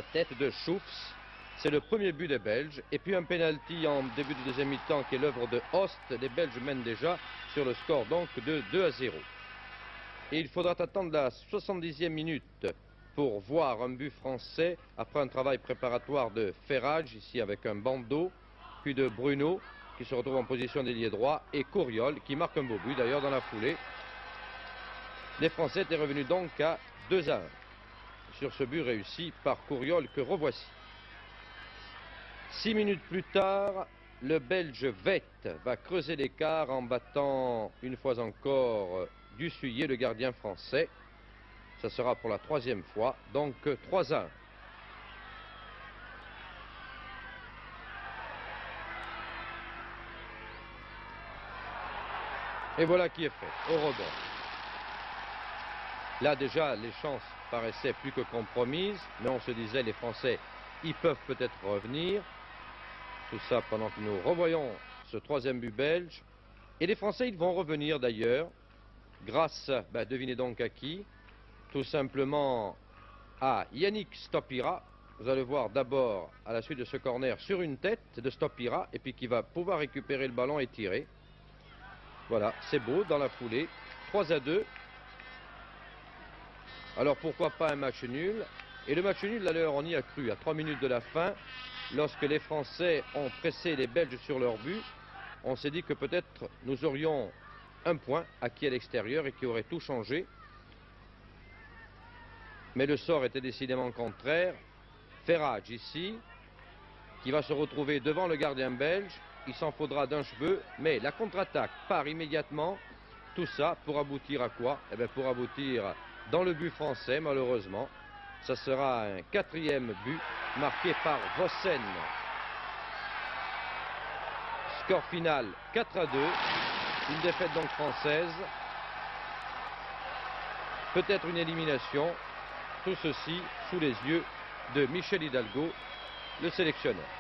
La tête de Schoufs, c'est le premier but des Belges. Et puis un pénalty en début de deuxième mi-temps qui est l'œuvre de Host. Les Belges mènent déjà sur le score donc de 2-0. Et il faudra attendre la 70e minute pour voir un but français après un travail préparatoire de Ferrage, ici avec un bandeau, puis de Bruno qui se retrouve en position d'ailier droit et Couriol qui marque un beau but d'ailleurs dans la foulée. Les Français étaient revenus donc à 2-1 sur ce but réussi par Couriol que revoici. 6 minutes plus tard, le Belge Vett va creuser l'écart en battant une fois encore Dussuyer, le gardien français. Ça sera pour la troisième fois, donc 3-1. Et voilà qui est fait, au rebond. Là déjà, les chances paraissaient plus que compromises, mais on se disait les Français, ils peuvent peut-être revenir. Tout ça pendant que nous revoyons ce troisième but belge. Et les Français, ils vont revenir d'ailleurs, grâce, devinez donc à qui? Tout simplement à Yannick Stopira. Vous allez voir d'abord, à la suite de ce corner, sur une tête de Stopira, et puis qui va pouvoir récupérer le ballon et tirer. Voilà, c'est beau dans la foulée. 3-2. Alors pourquoi pas un match nul? Et le match nul, d'ailleurs, on y a cru à 3 minutes de la fin, lorsque les Français ont pressé les Belges sur leur but. On s'est dit que peut-être nous aurions un point acquis à l'extérieur et qui aurait tout changé. Mais le sort était décidément contraire. Ferrage ici, qui va se retrouver devant le gardien belge. Il s'en faudra d'un cheveu, mais la contre-attaque part immédiatement. Tout ça pour aboutir à quoi? Eh bien pour aboutir dans le but français, malheureusement. Ça sera un 4e but marqué par Vossen. Score final 4-2. Une défaite donc française. Peut-être une élimination. Tout ceci sous les yeux de Michel Hidalgo, le sélectionneur.